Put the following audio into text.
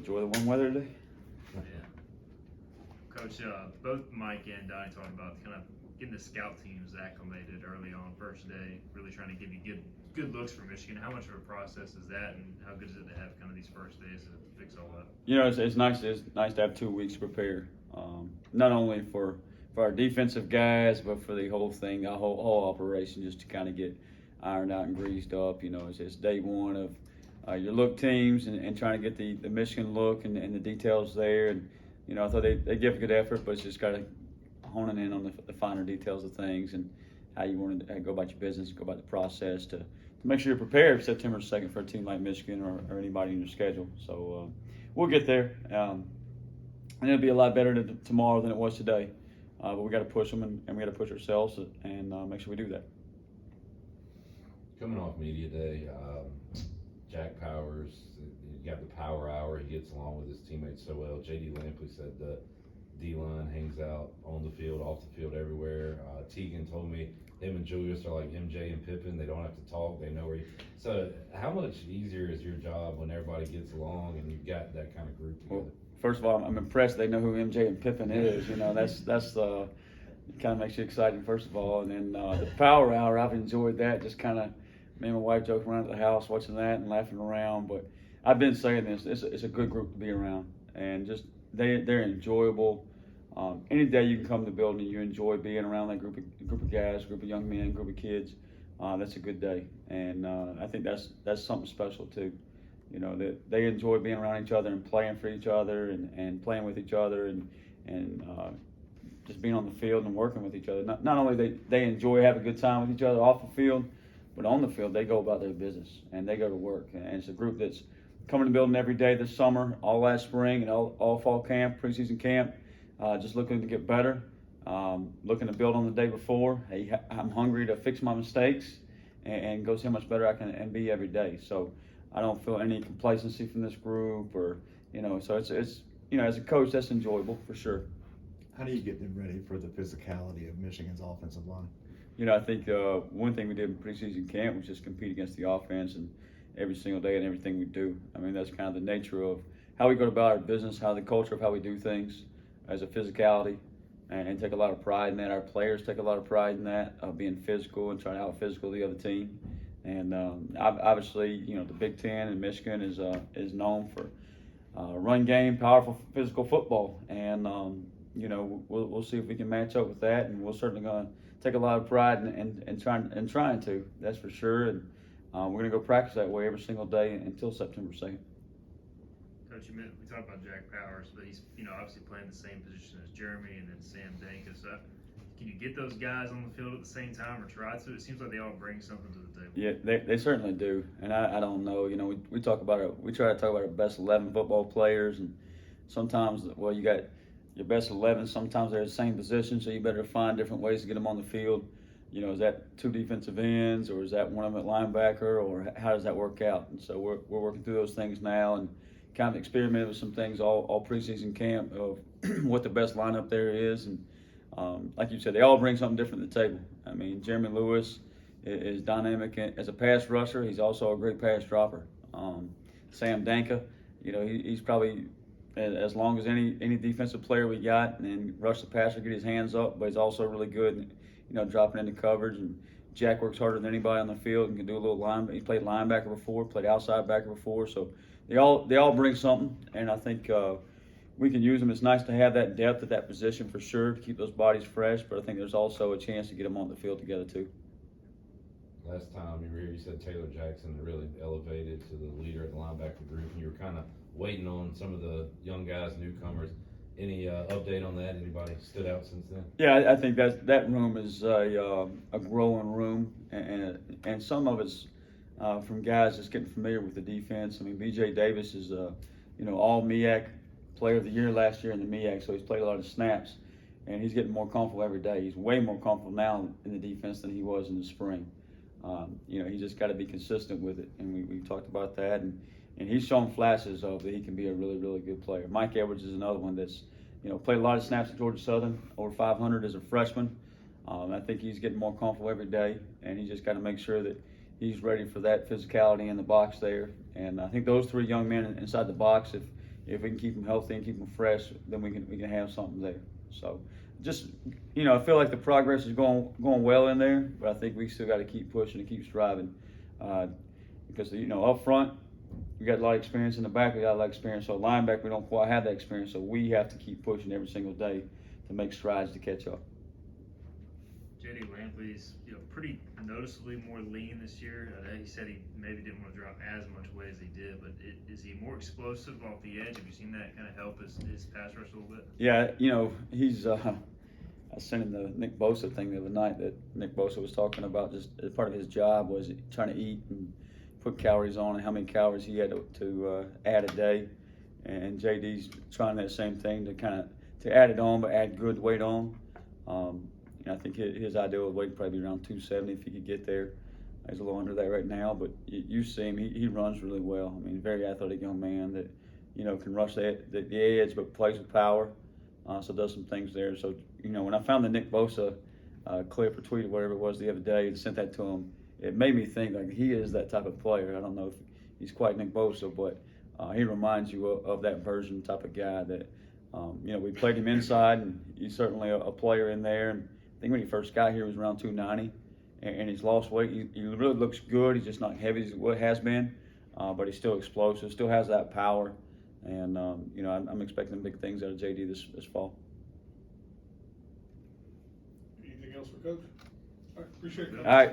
enjoy the warm weather today. Yeah. Coach, both Mike and Donnie talked about kind of getting the scout teams acclimated early on first day, really trying to give you good looks for Michigan. How much of a process is that, and how good is it to have kind of these first days to fix all that? You know, it's nice. It's nice to have 2 weeks to prepare, not only for our defensive guys, but for the whole thing, the whole operation, just to kind of get ironed out and greased up. You know, it's day one of your look teams and trying to get the Michigan look and the details there. And you know, I thought they give a good effort, but it's just got to honing in on the finer details of things and how you want to go about your business, go about the process to make sure you're prepared September 2nd for a team like Michigan or anybody in your schedule. So we'll get there, and it'll be a lot better tomorrow than it was today. But we got to push them, and we got to push ourselves and make sure we do that. Coming off media day, Jack Powers, you got the power hour. He gets along with his teammates so well. J.D. Lampley said the D-line hangs out on the field, off the field, everywhere. Teagan told me him and Julius are like MJ and Pippen. They don't have to talk. They know where you. So how much easier is your job when everybody gets along and you've got that kind of group together? Well, first of all, I'm impressed they know who MJ and Pippen is. You know, that's kind of makes you exciting, first of all. And then the power hour, I've enjoyed that. Just kind of me and my wife joking around at the house, watching that and laughing around. But I've been saying this. It's a good group to be around, and just they're enjoyable. Any day you can come to the building and you enjoy being around that group of guys, group of young men, group of kids, that's a good day. And I think that's something special too. You know, that they enjoy being around each other and playing for each other and playing with each other and just being on the field and working with each other. Not only they enjoy having a good time with each other off the field, but on the field they go about their business and they go to work. And it's a group that's coming to the building every day this summer, all last spring and all fall camp, preseason camp. Just looking to get better, looking to build on the day before. Hey, I'm hungry to fix my mistakes and go see how much better I can be every day. So I don't feel any complacency from this group, or so it's as a coach, that's enjoyable for sure. How do you get them ready for the physicality of Michigan's offensive line? I think one thing we did in preseason camp was just compete against the offense and every single day and everything we do. I mean, that's kind of the nature of how we go about our business, how the culture of how we do things as a physicality, and take a lot of pride in that. Our players take a lot of pride in that, being physical and trying to out-physical the other team. And obviously, the Big Ten and Michigan is known for run game, powerful physical football. And, we'll see if we can match up with that. And we're certainly going to take a lot of pride in trying to, that's for sure. And we're going to go practice that way every single day until September 2nd. Coach, we talked about Jack Powers, but he's obviously playing the same position as Jeremy and then Sam Danka. So can you get those guys on the field at the same time or try to? It seems like they all bring something to the table. Yeah, they certainly do. And I don't know. We try to talk about our best 11 football players, and sometimes, you got your best 11. Sometimes they're the same position, so you better find different ways to get them on the field. Is that 2 defensive ends, or is that one of them at linebacker, or how does that work out? And so we're working through those things now and kind of experimented with some things all preseason camp of what the best lineup there is. And like you said, they all bring something different to the table. I mean, Jeremy Lewis is dynamic as a pass rusher. He's also a great pass dropper. Sam Danka, he's probably as long as any defensive player we got, and rush the passer, get his hands up, but he's also really good, dropping into coverage. And Jack works harder than anybody on the field and can do a little linebacker. He played linebacker before, played outside backer before, so they all bring something, and I think we can use them. It's nice to have that depth at that position for sure to keep those bodies fresh, but I think there's also a chance to get them on the field together too. Last time you were here, you said Taylor Jackson really elevated to the leader of the linebacker group, and you were kind of waiting on some of the young guys, newcomers. Any update on that? Anybody stood out since then? Yeah, I think that room is a growing room, and some of it's from guys just getting familiar with the defense. I mean, B.J. Davis is all MEAC player of the year last year in the MEAC, so he's played a lot of snaps, and he's getting more comfortable every day. He's way more comfortable now in the defense than he was in the spring. He just got to be consistent with it, and we talked about that, and he's shown flashes of that he can be a really, really good player. Mike Edwards is another one that's played a lot of snaps at Georgia Southern, over 500 as a freshman. I think he's getting more comfortable every day, and he's just got to make sure that he's ready for that physicality in the box there. And I think those 3 young men inside the box, if we can keep them healthy and keep them fresh, then we can have something there. So just, I feel like the progress is going well in there, but I think we still got to keep pushing and keep striving, because up front we got a lot of experience, in the back we got a lot of experience. So linebacker we don't quite have that experience, so we have to keep pushing every single day to make strides to catch up. JD Lampley's pretty noticeably more lean this year. He said he maybe didn't want to drop as much weight as he did, but is he more explosive off the edge? Have you seen that kind of help his pass rush a little bit? Yeah, he's. I sent him the Nick Bosa thing the other night that Nick Bosa was talking about. Just as part of his job was trying to eat and put calories on, and how many calories he had to add a day. And JD's trying that same thing to add it on, but add good weight on. I think his ideal weight would probably be around 270 if he could get there. He's a little under that right now, but you see him, he runs really well. I mean, very athletic young man that, can rush the edge, but plays with power. So does some things there. So, when I found the Nick Bosa clip or tweet or whatever it was the other day and sent that to him, it made me think like he is that type of player. I don't know if he's quite Nick Bosa, but he reminds you of that version type of guy that, we played him inside, and he's certainly a player in there. And I think when he first got here, he was around 290, and he's lost weight. He really looks good. He's just not heavy as what has been, but he's still explosive, still has that power. And, I'm expecting big things out of JD this fall. Anything else for Coach? All right, appreciate it. All right.